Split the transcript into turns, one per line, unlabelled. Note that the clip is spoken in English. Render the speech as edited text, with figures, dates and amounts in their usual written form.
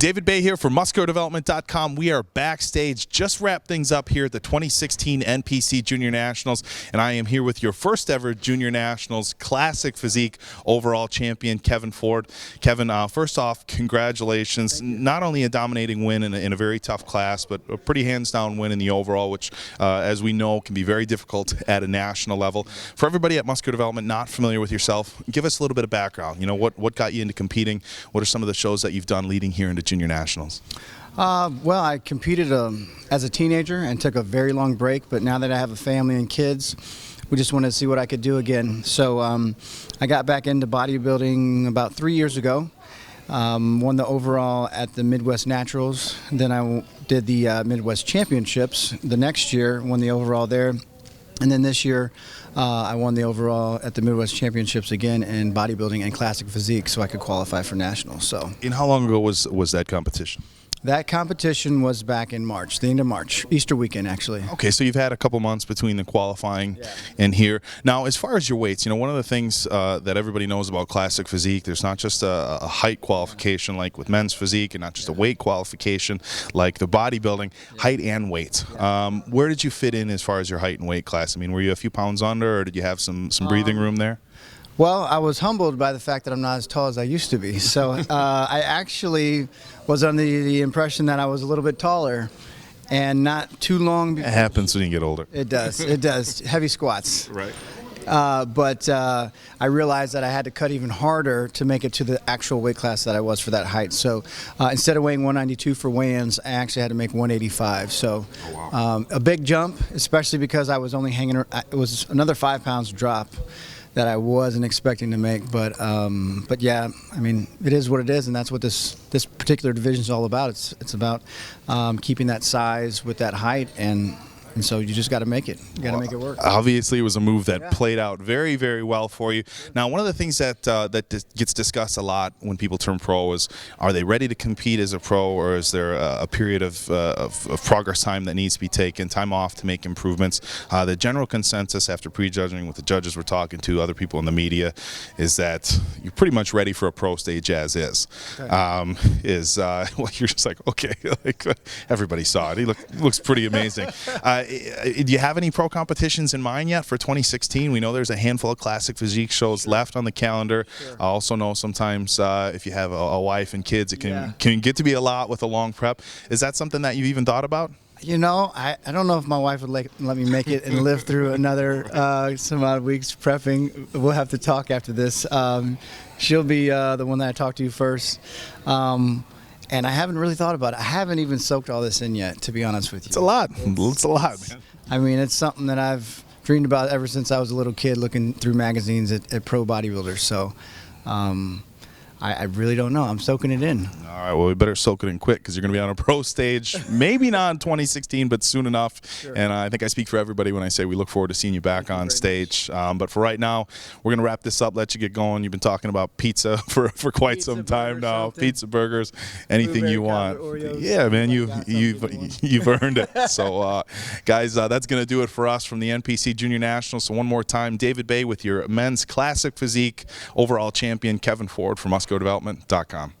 David Bay here for MuscularDevelopment.com. We are backstage, just wrapped things up here at the 2016 NPC Junior Nationals, and I am here with your first ever Junior Nationals Classic Physique overall champion, Kevin Ford. Kevin, first off, congratulations. Not only a dominating win in a very tough class, but a pretty hands-down win in the overall, which, as we know, can be very difficult at a national level. For everybody at Muscular Development not familiar with yourself, give us a little bit of background. You know, what got you into competing? What are some of the shows that you've done leading here into Junior Nationals?
Well, I competed as a teenager and took a very long break, but now that I have a family and kids, we just wanted to see what I could do again. So I got back into bodybuilding about 3 years ago, won the overall at the Midwest Naturals, then I did the Midwest Championships the next year, won the overall there, and then this year I won the overall at the Midwest Championships again in bodybuilding and classic physique, so I could qualify for nationals. So,
and how long ago was that competition?
That competition was back in March, the end of March, Easter weekend, actually.
Okay, so you've had a couple months between the qualifying and here. Now, as far as your weights, you know, one of the things that everybody knows about classic physique, there's not just a height qualification like with men's physique, and not just a weight qualification like the bodybuilding, height and weight. Where did you fit in as far as your height and weight class? I mean, were you a few pounds under, or did you have some breathing room there?
Well, I was humbled by the fact that I'm not as tall as I used to be. So I actually was under the impression that I was a little bit taller and not too long.
It happens when you get older.
It does. It does. Heavy squats.
Right.
But I realized that I had to cut even harder to make it to the actual weight class that I was for that height. So instead of weighing 192 for weigh-ins, I actually had to make 185. So a big jump, especially because I was only hanging. It was another 5 pounds drop that I wasn't expecting to make, but yeah, I mean, it is what it is, and that's what this particular division is all about. It's about keeping that size with that height, and so you just got to make it. You got to make it work.
Obviously, it was a move that played out very, very well for you. Now, one of the things that gets discussed a lot when people turn pro is, are they ready to compete as a pro, or is there a period of progress time that needs to be taken, time off to make improvements? The general consensus after prejudging with the judges we're talking to, other people in the media, is that you're pretty much ready for a pro stage as is. Well, you're just like, okay, like everybody saw it. He looks pretty amazing. Do you have any pro competitions in mind yet for 2016? We know there's a handful of classic physique shows left on the calendar. I also know sometimes if you have a wife and kids, it can get to be a lot with a long prep. Is that something that you've even thought about?
You know, I don't know if my wife would let me make it and live through another some odd weeks prepping. We'll have to talk after this. She'll be the one that I talk to first. And I haven't really thought about it. I haven't even soaked all this in yet, to be honest with you.
It's a lot. It's a lot, man.
I mean, it's something that I've dreamed about ever since I was a little kid, looking through magazines at pro bodybuilders. So I really don't know. I'm soaking it in.
All right, well, we better soak it in quick, because you're going to be on a pro stage, maybe not in 2016, but soon enough. Sure. And I think I speak for everybody when I say we look forward to seeing you back on stage. But for right now, we're going to wrap this up, let you get going. You've been talking about pizza for quite some time now. Something. Pizza, burgers, anything you want. Yeah, man, you've earned it. So, guys, that's going to do it for us from the NPC Junior Nationals. So one more time, David Bay with your men's classic physique overall champion, Kevin Ford from MuscularDevelopment.com.